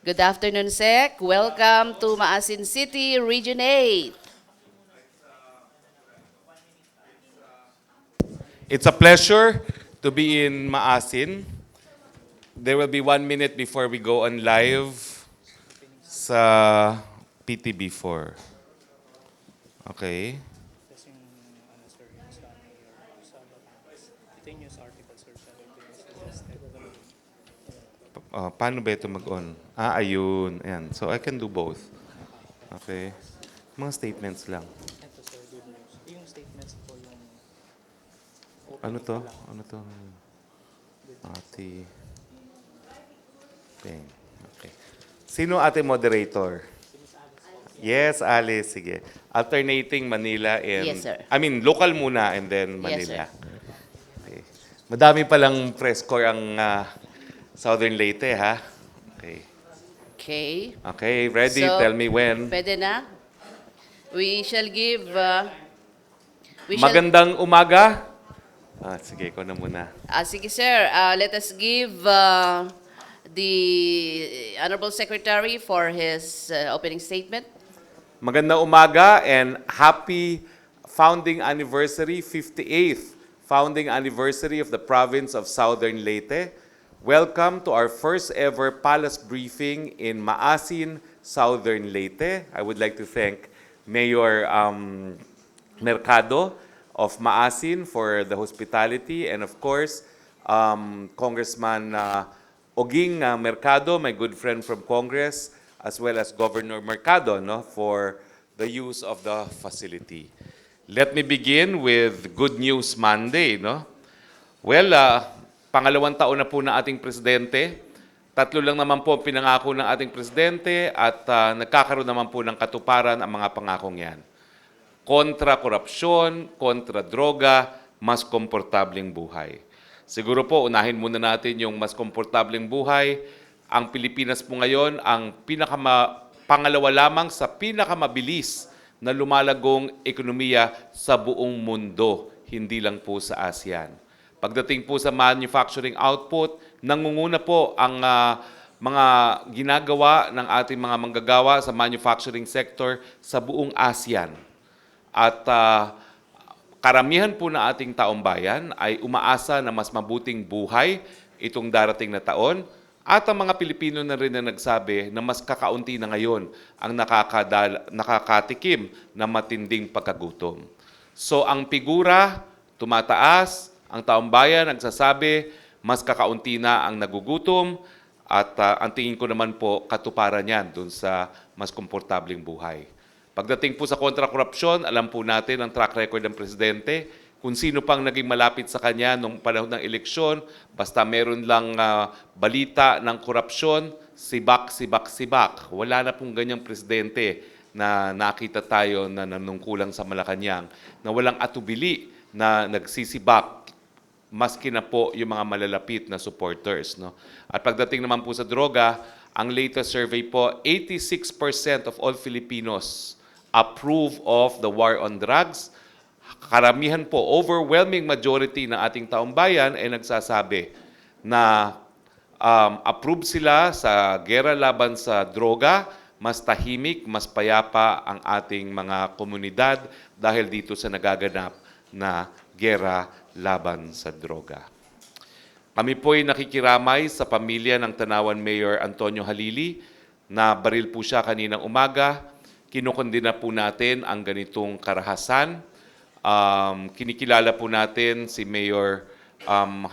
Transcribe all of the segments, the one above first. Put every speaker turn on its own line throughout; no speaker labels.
Good afternoon, Sec. Welcome to Maasin City, Region 8.
It's a pleasure to be in Maasin. There will be 1 minute before we go on live sa PTB4. Okay.
Kasi yung, ano, sir, yung sa mayor, sa Batangas. Ito yung news article, sir, sa RTVM suggested.
Paano ba ito mag-on? Ayun. Ayan. So I can do both. Okay. Mga statements lang.
Ito, sir, good news. Yung statements po yung
Ano
opening
to?
pa lang.
Ano to? Ate. Peng. Okay. Sino ate moderator? Yes, Alice. Sige. Alternating Manila and...
Yes, sir.
I mean, local muna and then
Yes,
Manila.
sir.
Okay. Madami palang press corps ang Southern Leyte, ha? Okay.
Okay.
Okay, ready?
So,
Tell me when.
Pwede na? We shall give... we shall,
Magandang umaga. Sige, ikaw na muna.
sige, sir. Let us give the Honorable Secretary for his opening statement.
Magandang umaga and happy founding anniversary, 58th founding anniversary of the province of Southern Leyte. Welcome to our first ever palace briefing in Maasin, Southern Leyte. I would like to thank Mayor Mercado of Maasin for the hospitality and of course Congressman Oging Mercado, my good friend from Congress, as well as Governor Mercado, no, for the use of the facility. Let me begin with Good News Monday. No? Well, pangalawang taon na po na ating presidente. Tatlo lang naman po pinangako ng ating presidente at nagkakaroon naman po ng katuparan ang mga pangakong yan. Kontra korupsyon, kontra droga, mas komportableng buhay. Siguro po, unahin muna natin yung mas komportableng buhay. Ang Pilipinas po ngayon ang pangalawa lamang sa pinakamabilis na lumalagong ekonomiya sa buong mundo, hindi lang po sa ASEAN. Pagdating po sa manufacturing output, nangunguna po ang mga ginagawa ng ating mga manggagawa sa manufacturing sector sa buong ASEAN. At karamihan po na ating taong bayan ay umaasa na mas mabuting buhay itong darating na taon. At ang mga Pilipino na rin na nagsabi na mas kakaunti na ngayon ang nakakatikim ng matinding pagkagutom. So ang figura tumataas, ang taong bayan nagsasabi mas kakaunti na ang nagugutom at ang tingin ko naman po katuparan yan dun sa mas komportableng buhay. Pagdating po sa kontra-korupsyon, alam po natin ang track record ng presidente. Kung sino pang naging malapit sa kanya nung panahon ng eleksyon, basta meron lang balita ng korupsyon, sibak. Wala na pong ganyang presidente na nakita tayo na nanungkulang sa Malacanang, na walang atubili na nagsisibak, maski na po yung mga malalapit na supporters. No? At pagdating naman po sa droga, ang latest survey po, 86% of all Filipinos approve of the war on drugs. Karamihan po, overwhelming majority ng ating taong bayan ay nagsasabi na approve sila sa gera laban sa droga, mas tahimik, mas payapa ang ating mga komunidad dahil dito sa nagaganap na gera laban sa droga. Kami po ay nakikiramay sa pamilya ng Tanawan Mayor Antonio Halili na baril po siya kaninang umaga. Kinukondena po natin ang ganitong karahasan. Kinikilala po natin si Mayor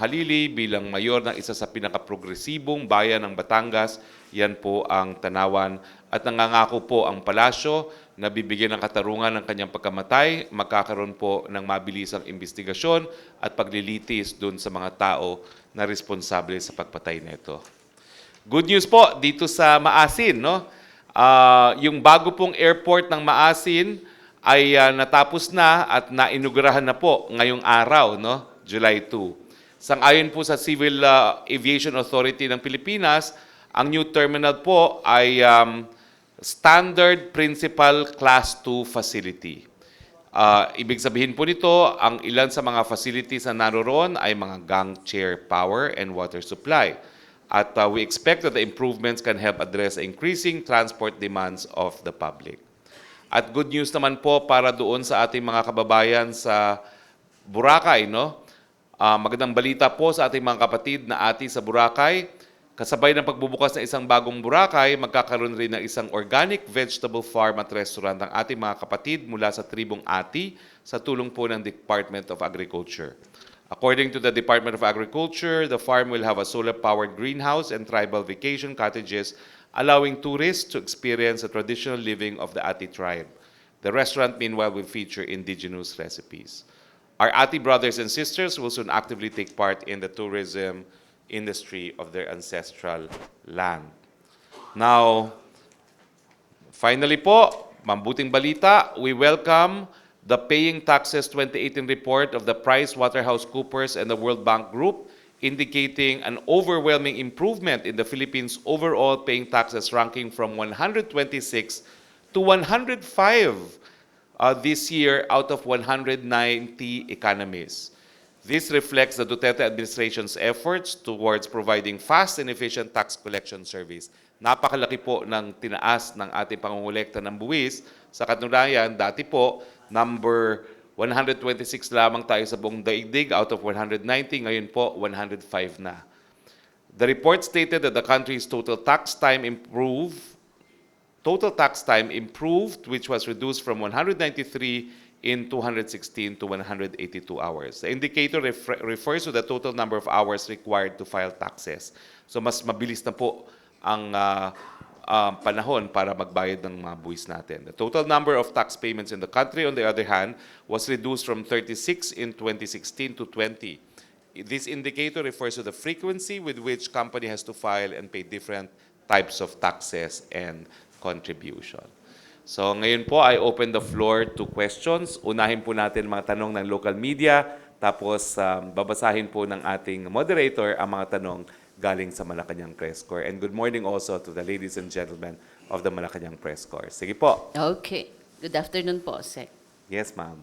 Halili bilang mayor ng isa sa pinakaprogresibong bayan ng Batangas. Yan po ang Tanawan. At nangangako po ang palasyo na bibigyan ng katarungan ng kanyang pagkamatay, magkakaroon po ng mabilisang investigasyon at paglilitis doon sa mga tao na responsable sa pagpatay nito. Good news po dito sa Maasin, no? Yung bago pong airport ng Maasin ay natapos na at nainugurahan na po ngayong araw, no? July 2. Sang-ayon po sa Civil Aviation Authority ng Pilipinas, ang new terminal po ay Standard Principal Class 2 Facility. Ibig sabihin po nito, ang ilan sa mga facilities na naroon ay mga gang chair power and water supply. At we expect that the improvements can help address increasing transport demands of the public. At good news naman po para doon sa ating mga kababayan sa Boracay, no? Magandang balita po sa ating mga kapatid na ati sa Boracay. Kasabay ng pagbubukas ng isang bagong Boracay, magkakaroon rin ng isang organic vegetable farm at restaurant ng ating mga kapatid mula sa tribong Ati sa tulong po ng Department of Agriculture. According to the Department of Agriculture, the farm will have a solar-powered greenhouse and tribal vacation cottages, allowing tourists to experience the traditional living of the Ati tribe. The restaurant, meanwhile, will feature indigenous recipes. Our Ati brothers and sisters will soon actively take part in the tourism industry of their ancestral land. Now, finally po, mabuting balita, we welcome the Paying Taxes 2018 report of the PricewaterhouseCoopers and the World Bank Group, indicating an overwhelming improvement in the Philippines' overall paying taxes ranking from 126 to 105 this year out of 190 economies. This reflects the Duterte administration's efforts towards providing fast and efficient tax collection service. Napakalaki po ng tinaas ng ating pangungulekta ng buwis. Sa katunayan, dati po, number 126 lamang tayo sa buong daigdig out of 190, ngayon po 105 na. The report stated that the country's total tax time improved, which was reduced from 193 in 216 to 182 hours. The indicator refers to the total number of hours required to file taxes. So mas mabilis na po ang panahon para magbayad ng mga buwis natin. The total number of tax payments in the country, on the other hand, was reduced from 36 in 2016 to 20. This indicator refers to the frequency with which company has to file and pay different types of taxes and contribution. So ngayon po, I open the floor to questions. Unahin po natin mga tanong ng local media, tapos babasahin po ng ating moderator ang mga tanong galing sa Malacanang Press Corps. And good morning also to the ladies and gentlemen of the Malacanang Press Corps. Sige po.
Okay. Good afternoon po, Sec.
Yes, ma'am.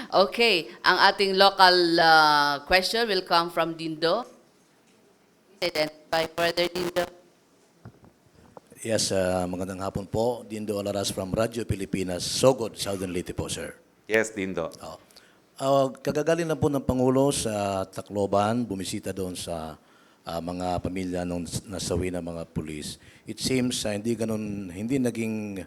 Okay. Ang ating local question will come from Dindo. Identify further, Dindo.
Yes, magandang hapon po. Dindo Alaras from Radyo Pilipinas, Sogod, Southern Leyte po, sir.
Yes, Dindo.
Kagagaling lang po ng Pangulo sa Tacloban, bumisita doon sa mga pamilya nung nasawi ng mga pulis. It seems hindi naging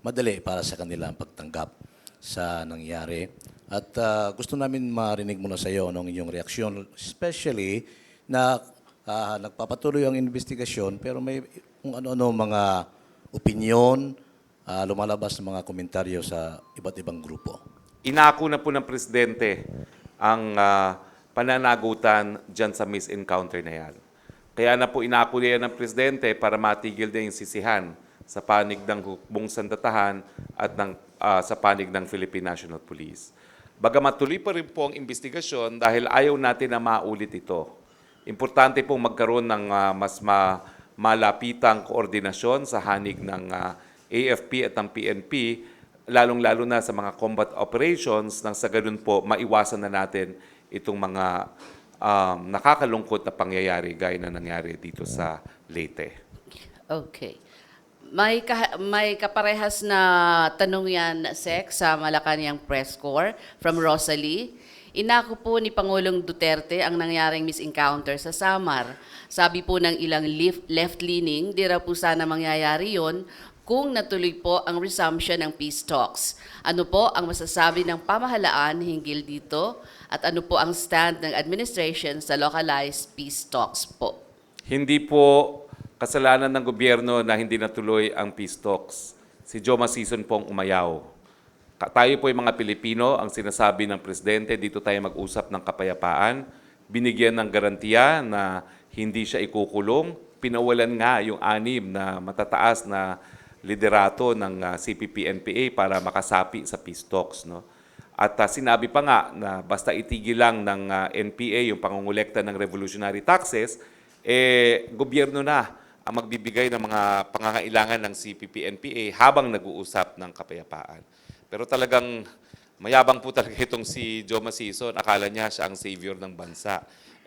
madali para sa kanila ang pagtanggap sa nangyari. At gusto namin marinig muna sa iyo ng inyong reaksyon, especially na nagpapatuloy ang investigasyon pero may kung ano-ano mga opinyon, lumalabas ng mga komentaryo sa iba't ibang grupo.
Inako na po ng Presidente ang pananagutan dyan sa misencounter na yan. Kaya na po inako niya ng Presidente para matigil na yung sisihan sa panig ng hukbong sandatahan at sa panig ng Philippine National Police. Bagamat tuloy pa rin po ang investigasyon dahil ayaw natin na maulit ito. Importante pong magkaroon ng mas malapitang koordinasyon sa hanig ng AFP at ng PNP, lalong-lalo na sa mga combat operations, nang sa ganun po maiwasan na natin itong mga nakakalungkot na pangyayari gaya na nangyari dito sa Leyte.
Okay. May kaparehas na tanong yan, Sec, sa Malacanang Press Corps from Rosalie. Inako po ni Pangulong Duterte ang nangyaring misencounter sa Samar. Sabi po ng ilang left-leaning, di raw po sana mangyayari yon kung natuloy po ang resumption ng peace talks. Ano po ang masasabi ng pamahalaan hinggil dito at ano po ang stand ng administration sa localized peace talks po?
Hindi po kasalanan ng gobyerno na hindi natuloy ang peace talks. Si Maasin pong umayaw. Tayo po yung mga Pilipino, ang sinasabi ng Presidente, dito tayo mag-usap ng kapayapaan. Binigyan ng garantiya na hindi siya ikukulong. Pinawalan nga yung 6 na matataas na liderato ng CPP-NPA para makasapi sa peace talks. No? At sinabi pa nga na basta itigil lang ng NPA yung pangungulekta ng revolutionary taxes, gobyerno na ang magbibigay ng mga pangangailangan ng CPP-NPA habang nag-uusap ng kapayapaan. Pero talagang mayabang po talaga itong si Maasin. Akala niya siya ang savior ng bansa.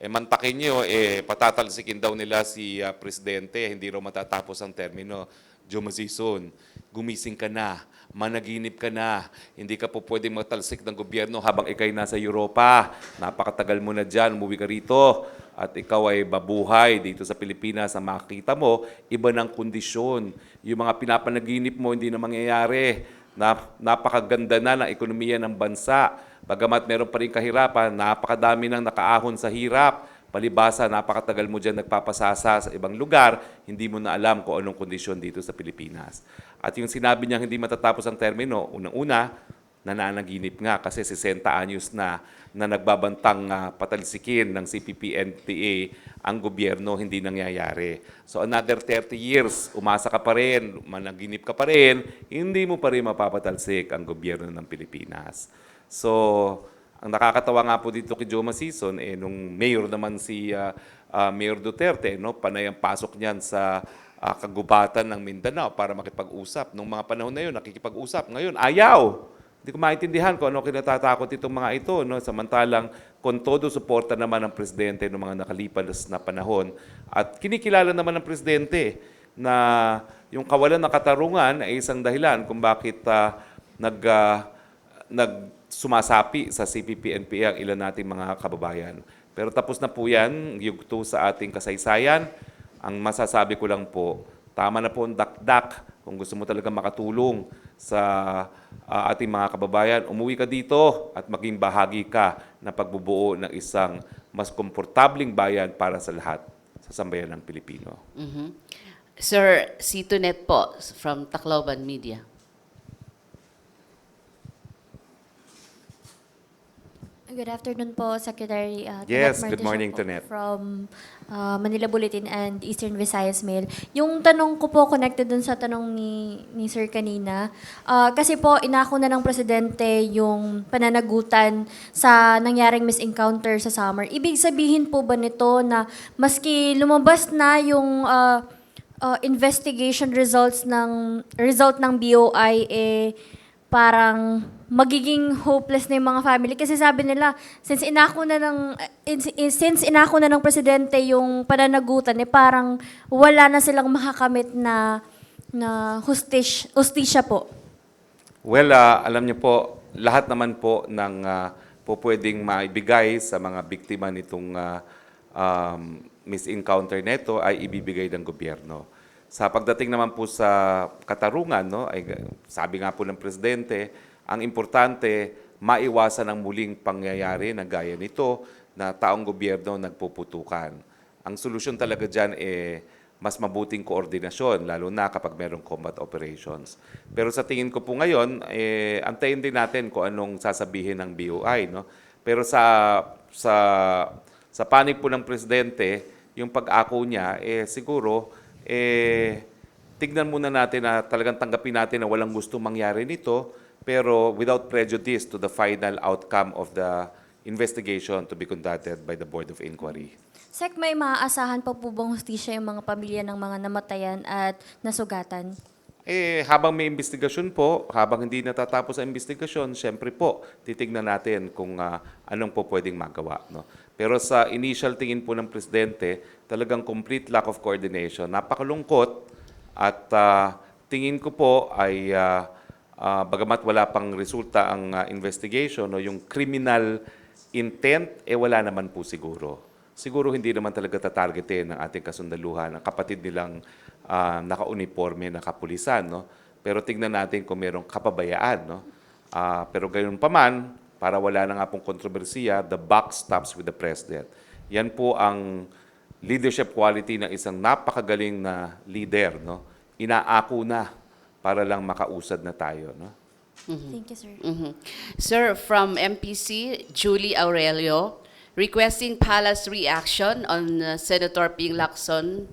mantakin nyo, patatalsikin daw nila si Presidente, hindi raw matatapos ang termino. Joe Masison, gumising ka na, managinip ka na, hindi ka po pwedeng matalsik ng gobyerno habang ikay nasa Europa. Napakatagal mo na dyan, umuwi ka rito, at ikaw ay babuhay dito sa Pilipinas. Ang makikita mo, iba ng kondisyon. Yung mga pinapanaginip mo, hindi na mangyayari. Napakaganda na ng ekonomiya ng bansa. Bagamat meron pa rin kahirapan, napakadami nang nakaahon sa hirap. Palibasa, napakatagal mo dyan nagpapasasa sa ibang lugar, hindi mo na alam kung anong kondisyon dito sa Pilipinas. At yung sinabi niya hindi matatapos ang termino, unang-una, nananaginip nga kasi 60 anyos na nagbabantang patalsikin ng CPP-NPA ang gobyerno, hindi nangyayari. So another 30 years, umasa ka pa rin, managinip ka pa rin, hindi mo pa rin mapapatalsik ang gobyerno ng Pilipinas. So, ang nakakatawa nga po dito kay Joe Masison, nung mayor naman si Mayor Duterte, no, panay ang pasok niyan sa kagubatan ng Mindanao para makipag-usap. Nung mga panahon na yun, nakikipag-usap. Ngayon, ayaw. Hindi ko maintindihan kung ano kinatatakot itong mga ito. No? Samantalang, kung todo suporta naman ng Presidente ng mga nakalipas na panahon. At kinikilala naman ng Presidente na yung kawalan ng katarungan ay isang dahilan kung bakit sumasapi sa CPP-NPA ang ilan nating mga kababayan. Pero tapos na po yan, yugto sa ating kasaysayan. Ang masasabi ko lang po, tama na po ang dakdak. Kung gusto mo talaga makatulong sa ating mga kababayan, umuwi ka dito at maging bahagi ka na pagbubuo ng isang mas komportabling bayan para sa lahat sa sambayan ng Pilipino.
Sir Situnet po from Tacloban Media.
Good afternoon po, Secretary.
Yes,
Tonet
good morning,
Martes po
Tonet.
From Manila Bulletin and Eastern Visayas Mail. Yung tanong ko po, connected dun sa tanong ni Sir kanina. Kasi po, inako na ng Presidente yung pananagutan sa nangyaring misencounter sa summer. Ibig sabihin po ba nito na maski lumabas na yung investigation result ng BOI, parang magiging hopeless na yung mga family kasi sabi nila since inako na ng presidente yung pananagutan, parang wala na silang makakamit na hustisya po.
Well, alam niyo po, lahat naman po ng pwedeng maibigay sa mga biktima nitong misencounter nito ay ibibigay ng gobyerno. Sa pagdating naman po sa katarungan, no, ay sabi nga po ng Presidente, ang importante, maiwasan ang muling pangyayari na gaya nito na taong gobyerno nagpuputukan. Ang solusyon talaga dyan mas mabuting koordinasyon, lalo na kapag mayroong combat operations. Pero sa tingin ko po ngayon, antayin din natin kung anong sasabihin ng BOI. No? Pero sa panig po ng Presidente, yung pag-ako niya, siguro, tignan muna natin na talagang tanggapin natin na walang gusto mangyari nito, pero without prejudice to the final outcome of the investigation to be conducted by the Board of Inquiry.
Sec, may maaasahan pa po bang hustisya yung mga pamilya ng mga namatayan at nasugatan?
Habang may investigasyon po, habang hindi natatapos ang investigasyon, syempre po, titignan natin kung anong po pwedeng magawa. No? Pero sa initial tingin po ng Presidente, talagang complete lack of coordination. Napakalungkot at tingin ko po ay bagamat wala pang resulta ang investigation, no, yung criminal intent, wala naman po siguro. Siguro hindi naman talaga tatargetin ng ating kasundaluhan, ang kapatid nilang naka-uniforme na kapulisan. No? Pero tignan natin kung mayroong kapabayaan. No? Pero gayon pa man, para wala na nga pong kontrobersiya, the buck stops with the President. Yan po ang leadership quality ng isang napakagaling na leader. No? Inaako na para lang makausad na tayo. No?
Thank you, sir.
Sir, from MPC, Julie Aurelio, requesting Palace reaction on Senator Ping Lacson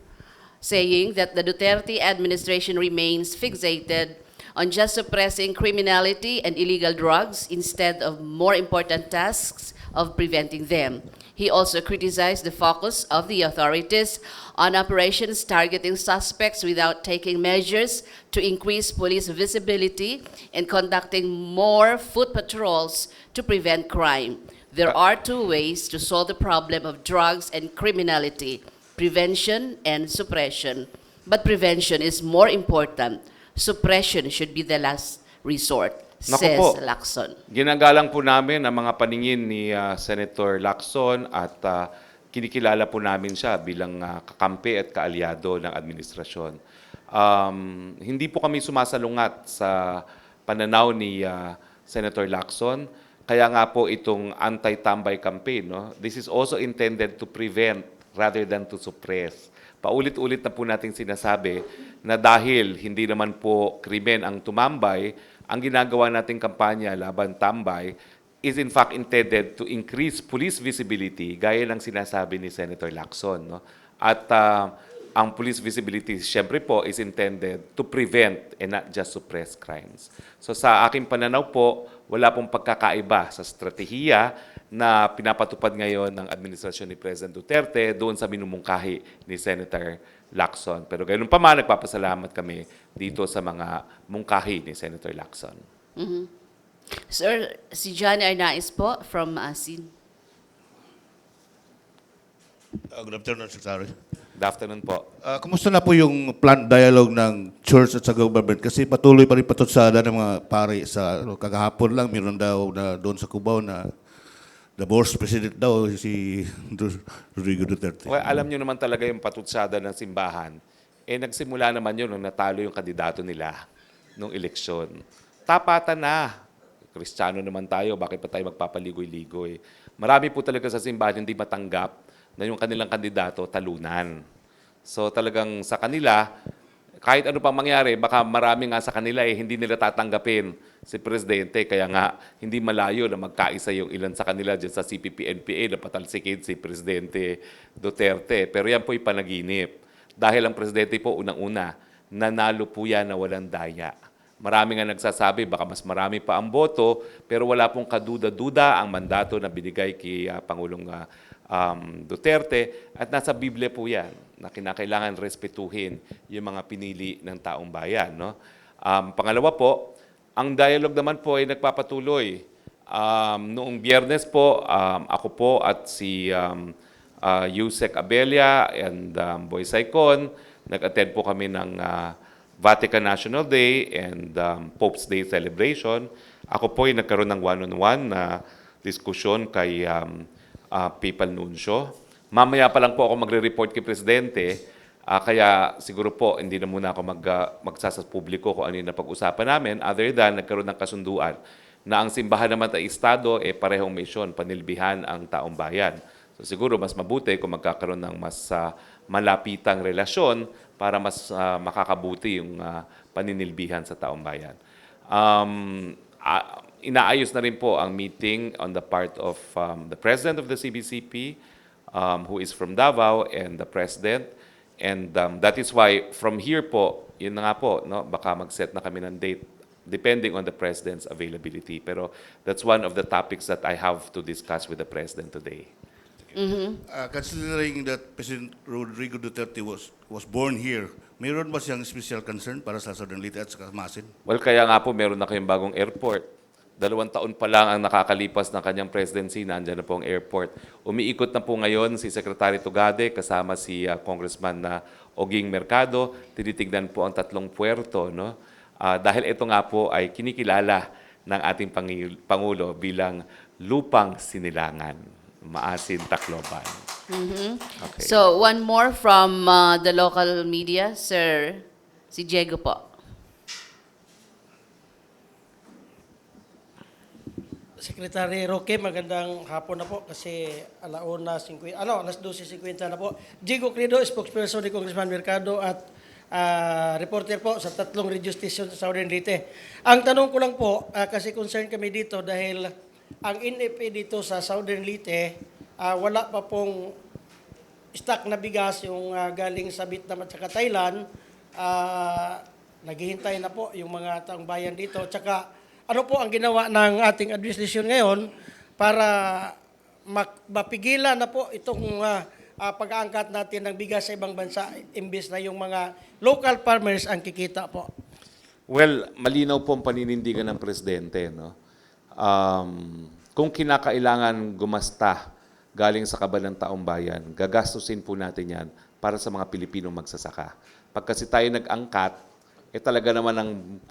saying that the Duterte administration remains fixated on just suppressing criminality and illegal drugs instead of more important tasks of preventing them. He also criticized the focus of the authorities on operations targeting suspects without taking measures to increase police visibility and conducting more foot patrols to prevent crime. There are two ways to solve the problem of drugs and criminality, prevention and suppression. But prevention is more important. Suppression should be the last resort,
Naku
says
po.
Lacson.
Ginagalang po namin ang mga paningin ni Senator Lacson at kinikilala po namin siya bilang kakampi at kaalyado ng administrasyon. Hindi po kami sumasalungat sa pananaw ni Senator Lacson. Kaya nga po itong anti-tambay campaign, no? This is also intended to prevent rather than to suppress. Paulit-ulit na po nating sinasabi na dahil hindi naman po krimen ang tumambay, ang ginagawa nating kampanya laban tambay is in fact intended to increase police visibility gaya ng sinasabi ni Senator Lacson, no? At ang police visibility syempre po is intended to prevent and not just suppress crimes. So sa aking pananaw po, wala pong pagkakaiba sa strategiya na pinapatupad ngayon ng administrasyon ni President Duterte doon sa minumungkahi ni Senator Lacson. Pero ganoon pa man, nagpapasalamat kami dito sa mga mungkahi ni Senator Lacson.
Sir, si Johnny Arnaiz po from Maasin.
Good afternoon, Secretary.
Good afternoon po.
Kumusta na po yung planned dialogue ng church at sa government? Kasi patuloy pa rin patutsada ng mga pari sa kagahapon lang, meron daw na doon sa Cubao na the boss president daw si Rodrigo Duterte.
Well, alam nyo naman talaga yung patutsada ng simbahan. Nagsimula naman yun nung natalo yung kandidato nila nung eleksyon. Tapatan na. Kristiyano naman tayo, bakit pa tayo magpapaligoy-ligoy? Marami po talaga sa simbahan hindi matanggap na yung kanilang kandidato talunan. So talagang sa kanila, kahit ano pang mangyari, baka marami nga sa kanila hindi nila tatanggapin si Presidente. Kaya nga, hindi malayo na magkaisa yung ilan sa kanila dyan sa CPP-NPA na patalsikin si Presidente Duterte. Pero yan po'y panaginip. Dahil ang Presidente po, unang-una, nanalo po yan na walang daya. Marami nga nagsasabi, baka mas marami pa ang boto, pero wala pong kaduda-duda ang mandato na binigay kay Pangulong Duterte. At nasa Biblia po yan, na kinakailangan respetuhin yung mga pinili ng taong bayan. No? Pangalawa po, ang dialogue naman po ay nagpapatuloy. Noong Biyernes po, ako po at si Yusek Abella and Boy Saicon, nag-attend po kami ng Vatican National Day and Pope's Day celebration. Ako po ay nagkaroon ng one-on-one na diskusyon kay Papal Nuncio. Mamaya pa lang po ako magre-report kay Presidente, kaya siguro po hindi na muna ako magsasas publiko kung ano yung napag-usapan namin, other than nagkaroon ng kasunduan na ang simbahan naman at Estado parehong misyon, panilbihan ang taong bayan. So siguro mas mabuti kung magkakaroon ng mas malapitang relasyon para mas makakabuti yung paninilbihan sa taong bayan. Inaayos na rin po ang meeting on the part of the President of the CBCP, who is from Davao, and the President. And that is why from here po, yun na nga po, no, baka mag-set na kami ng date depending on the President's availability. Pero that's one of the topics that I have to discuss with the President today.
Considering that President Rodrigo Duterte was born here, mayroon ba siyang special concern para sa Southern Leyte at sa Maasin?
Well, kaya nga po meron na kayong bagong airport. 2 taon pa lang ang nakakalipas ng kanyang presidency, nandiyan na po ang airport. Umiikot na po ngayon si Secretary Tugade kasama si Congressman Oging Mercado. Tinitignan po ang 3 puerto, no? Dahil ito nga po ay kinikilala ng ating Pangulo bilang lupang sinilangan. Maasin, Tacloban. Okay.
So, one more from the local media, Sir. Si Diego po.
Secretary Roque, magandang hapon na po kasi alas 12:50 na po. Diego Credo, spokesperson ni Congressman Mercado at reporter po sa 3 radio station sa Southern Leyte. Ang tanong ko lang po, kasi concerned kami dito dahil ang NFA dito sa Southern Leyte, wala pa pong stock na bigas yung galing sa Vietnam at saka Thailand. Naghihintay na po yung mga taong bayan dito. Tsaka ano po ang ginawa ng ating administrasyon ngayon para mapigilan na po itong pag-aangkat natin ng bigas sa ibang bansa imbes na yung mga local farmers ang kikita po?
Well, malinaw po ang paninindigan ng Presidente. No? kung kinakailangan gumasta galing sa kaban ng taong bayan, gagastusin po natin yan para sa mga Pilipinong magsasaka. Pag kasi tayo nag-angkat, talaga naman ang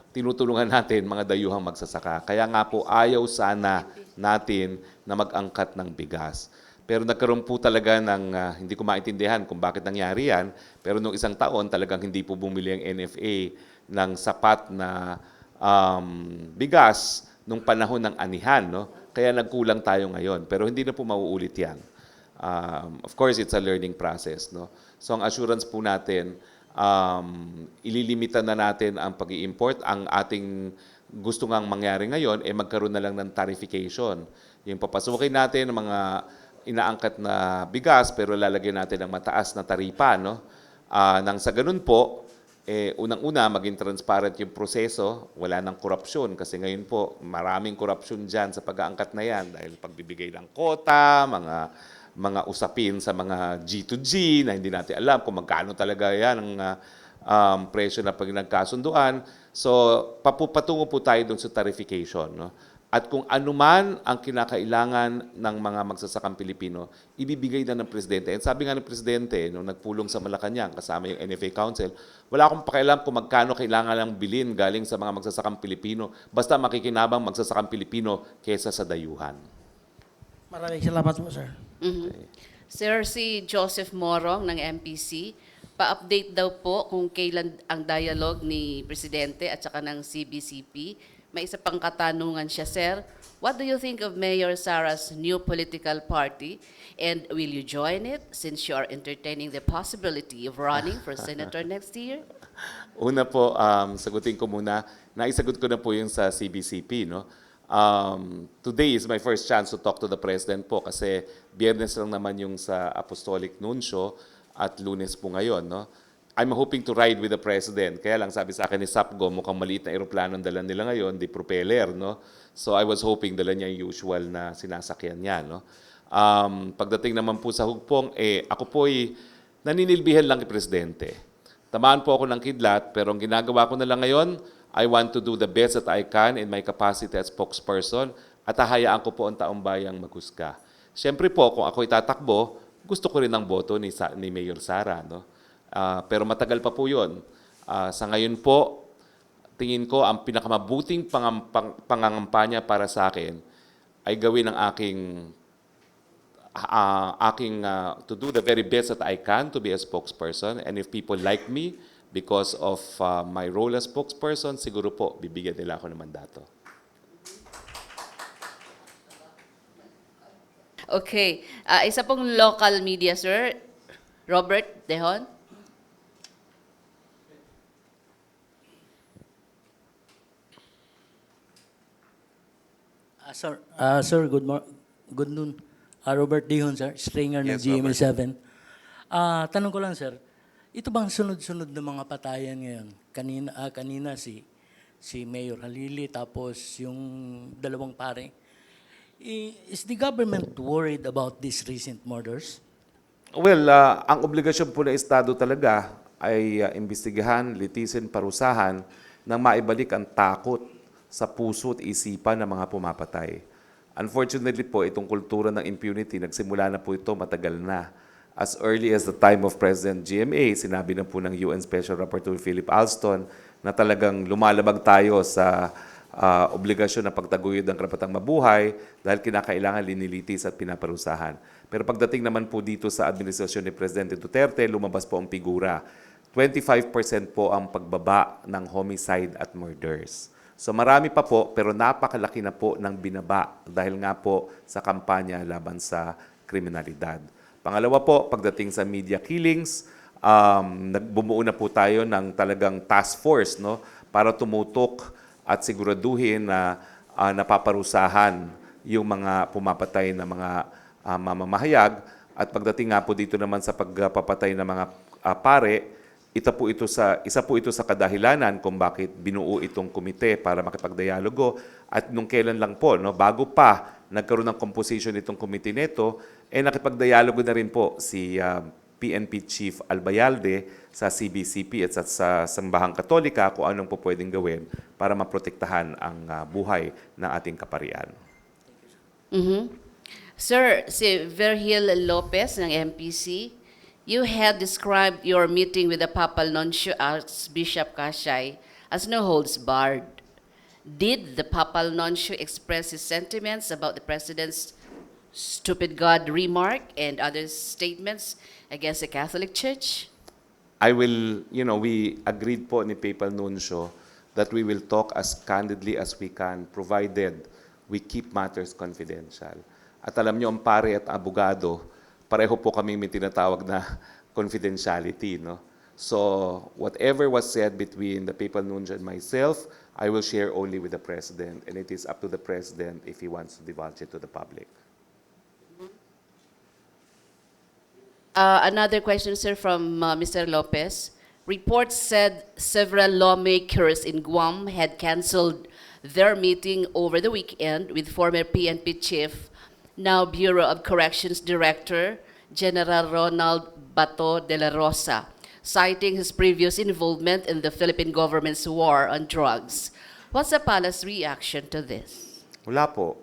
tinutulungan natin mga dayuhang magsasaka. Kaya nga po ayaw sana natin na mag-angkat ng bigas. Pero nagkaroon po talaga ng, hindi ko maintindihan kung bakit nangyari yan, pero nung isang taon talagang hindi po bumili ang NFA ng sapat na bigas nung panahon ng anihan. No? Kaya nagkulang tayo ngayon. Pero hindi na po mauulit yan. Of course, it's a learning process. No? So ang assurance po natin, ililimita na natin ang pag-i-import. Ang ating gusto ngang mangyari ngayon, magkaroon na lang ng tarification. Yung papasukin natin ng mga inaangkat na bigas, pero lalagyan natin ng mataas na taripa. No? Nang sa ganun po, unang-una, maging transparent yung proseso, wala nang korupsyon. Kasi ngayon po, maraming korupsyon dyan sa pag-aangkat na yan. Dahil pagbibigay ng kota, mga usapin sa mga G2G na hindi natin alam kung magkano talaga yan ang presyo na pag nagkasunduan. So, patungo po tayo dun sa tarification. No? At kung anuman ang kinakailangan ng mga magsasakang Pilipino, ibibigay na ng Presidente. And sabi nga ng Presidente, nung nagpulong sa Malacanang, kasama yung NFA Council, wala akong pakialam kung magkano kailangan lang bilhin galing sa mga magsasakang Pilipino. Basta makikinabang magsasakang Pilipino kesa sa dayuhan.
Maraming salamat po, sir.
Sir, si Joseph Morong ng MPC, pa-update daw po kung kailan ang dialogue ni Presidente at saka ng CBCP. May isa pang katanungan siya, sir. What do you think of Mayor Sara's new political party? And will you join it since you are entertaining the possibility of running for senator next year?
Una po, sagutin ko muna. Naisagot ko na po yung sa CBCP. No? Today is my first chance to talk to the President po kasi Biyernes lang naman yung sa Apostolic Nuncio at Lunes po ngayon. No? I'm hoping to ride with the President. Kaya lang sabi sa akin ni Sapgo, mukhang maliit na aeroplano ang dala nila ngayon, di propeller. No? So I was hoping dala niya yung usual na sinasakyan niya. No? Pagdating naman po sa hugpong, ako po'y naninilbihan lang kay Presidente. Tamaan po ako ng kidlat, pero ang ginagawa ko na lang ngayon, I want to do the best that I can in my capacity as spokesperson at hahayaan ko po ang taong bayang maghusga. Siyempre po, kung ako itatakbo, gusto ko rin ang boto ni Mayor Sara. No? Pero matagal pa po yun. Sa ngayon po, tingin ko ang pinakamabuting pangangampanya para sa akin ay gawin ang to do the very best that I can to be a spokesperson. And if people like me because of my role as spokesperson, siguro po bibigyan nila ako ng mandato.
Okay. Isa pong local media, sir. Robert Dehon.
Sir, good noon. Robert Dihon, sir, stringer ng
Yes,
GMA7. Tanong ko lang, sir, ito bang sunod-sunod na mga patayan ngayon? Kanina si Mayor Halili, tapos yung dalawang pare. Is the government worried about these recent murders?
Well, ang obligasyon po ng Estado talaga ay imbestigahan, litisin, parusahan nang maibalik ang takot sa puso at isipan ng mga pumapatay. Unfortunately po, itong kultura ng impunity, nagsimula na po ito matagal na. As early as the time of President GMA, sinabi na po ng UN Special Rapporteur Philip Alston na talagang lumalabag tayo sa obligasyon na pagtaguyod ng karapatang mabuhay dahil kinakailangan linilitis at pinaparusahan. Pero pagdating naman po dito sa administrasyon ni Presidente Duterte, lumabas po ang figura. 25% po ang pagbaba ng homicide at murders. So marami pa po, pero napakalaki na po ng binaba dahil nga po sa kampanya laban sa kriminalidad. Pangalawa po, pagdating sa media killings, nagbumuo na po tayo ng talagang task force, no, para tumutok at siguraduhin na napaparusahan yung mga pumapatay na mga mamamahayag. At pagdating nga po dito naman sa pagpapatay ng mga pare, isa po ito sa kadahilanan kung bakit binuo itong komite para makipagdialogo. At nung kailan lang po, no, bago pa nagkaroon ng composition itong komite nito, nakipagdialogo na rin po si PNP Chief Albayalde sa CBCP at sa Sambahang Katolika kung anong po pwedeng gawin para maprotektahan ang buhay ng ating kaparian.
Sir, si Virgil Lopez ng MPC, you had described your meeting with the Papal Nuncio Archbishop Kashay as no holds barred. Did the Papal Nuncio express his sentiments about the President's stupid God remark and other statements against the Catholic Church?
We agreed po ni Papal Nuncio that we will talk as candidly as we can, provided we keep matters confidential. At alam niyo, ang pare at abogado, pareho po kami may tinatawag na confidentiality, no? So, whatever was said between the Papal Nuncio and myself, I will share only with the President, and it is up to the President if he wants to divulge it to the public.
Another question, sir, from Mr. Lopez. Reports said several lawmakers in Guam had canceled their meeting over the weekend with former PNP chief, now Bureau of Corrections Director, General Ronald Bato de la Rosa, citing his previous involvement in the Philippine government's war on drugs. What's the palace reaction to this?
Wala po.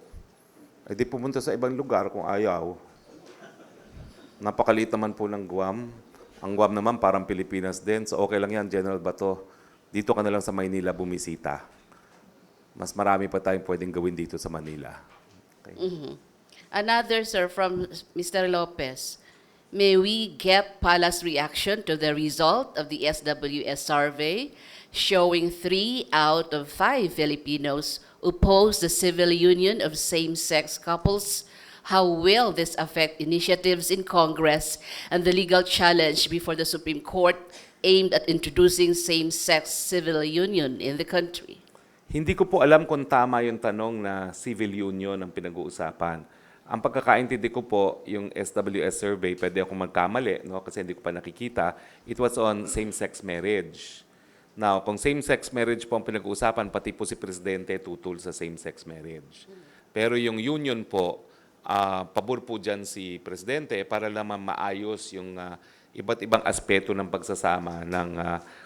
Ay di pumunta sa ibang lugar kung ayaw. Napakaliit naman po ng Guam. Ang Guam naman parang Pilipinas din. So okay lang yan, General Bato. Dito ka na lang sa Maynila bumisita. Mas marami pa tayong pwedeng gawin dito sa Manila. Okay.
Another, sir, from Mr. Lopez. May we get palace reaction to the result of the SWS survey showing 3 out of 5 Filipinos oppose the civil union of same-sex couples? How will this affect initiatives in Congress and the legal challenge before the Supreme Court aimed at introducing same-sex civil union in the country?
Hindi ko po alam kung tama yung tanong na civil union ang pinag-uusapan. Ang pagkakaintindi ko po, yung SWS survey, pwede akong magkamali, no? Kasi hindi ko pa nakikita. It was on same-sex marriage. Now, kung same-sex marriage po ang pinag-uusapan, pati po si Presidente tutul sa same-sex marriage. Pero yung union po, pabor po dyan si Presidente para naman maayos yung iba't ibang aspeto ng pagsasama ng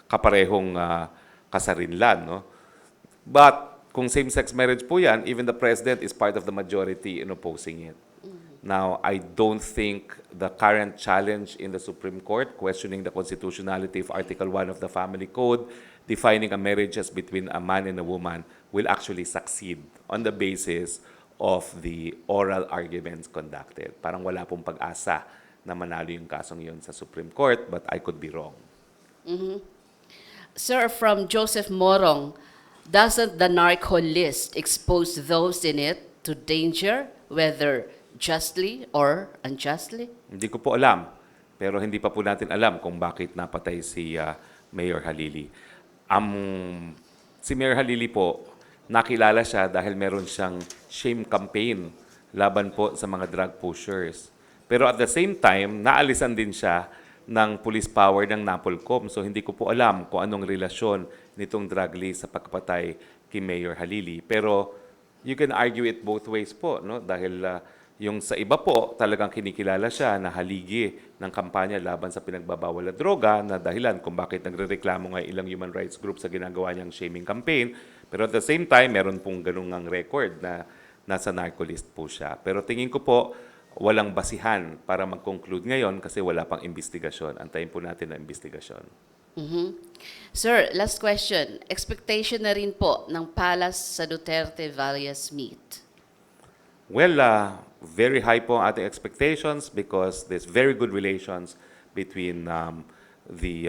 kaparehong kasarinlan. No? But kung same-sex marriage po yan, even the President is part of the majority in opposing it. Now, I don't think the current challenge in the Supreme Court, questioning the constitutionality of Article 1 of the Family Code, defining a marriage as between a man and a woman, will actually succeed on the basis of the oral arguments conducted. Parang wala pong pag-asa na manalo yung kasong yun sa Supreme Court, but I could be wrong.
Sir, from Joseph Morong, doesn't the narco list expose those in it to danger, whether justly or unjustly?
Hindi ko po alam, pero hindi pa po natin alam kung bakit napatay si Mayor Halili. Si Mayor Halili po, nakilala siya dahil meron siyang shame campaign laban po sa mga drug pushers. Pero at the same time, naalisan din siya ng police power ng NAPOLCOM. So hindi ko po alam kung anong relasyon nitong drug list sa pagpatay kay Mayor Halili. Pero you can argue it both ways po, no? Dahil yung sa iba po, talagang kinikilala siya na haligi ng kampanya laban sa pinagbabawal na droga na dahilan kung bakit nagrereklamo nga ilang human rights groups sa ginagawa niyang shaming campaign. Pero at the same time, meron pong ganung ang record na nasa narco list po siya. Pero tingin ko po, walang basihan para mag-conclude ngayon kasi wala pang investigasyon. Antayin po natin ang investigasyon.
Sir, last question. Expectation na rin po ng Palace sa Duterte-Valles meet?
Well, very high po ang ating expectations because there's very good relations between the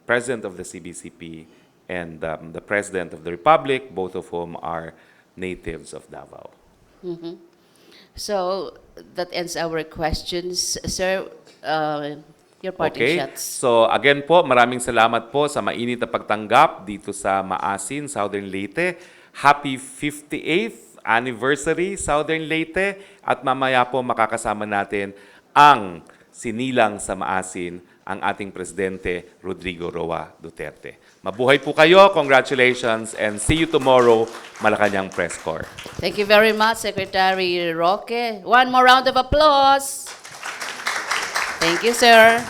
President of the CBCP and the President of the Republic, both of whom are natives of Davao.
So, that ends our questions. Sir, your parting shots.
So again po, maraming salamat po sa mainit na pagtanggap dito sa Maasin, Southern Leyte. Happy 58th anniversary, Southern Leyte. At mamaya po makakasama natin ang sinilang sa Maasin, ang ating Presidente Rodrigo Roa Duterte. Mabuhay po kayo, congratulations, and see you tomorrow, Malacanang Press Corps.
Thank you very much, Secretary Roque. One more round of applause. Thank you, sir.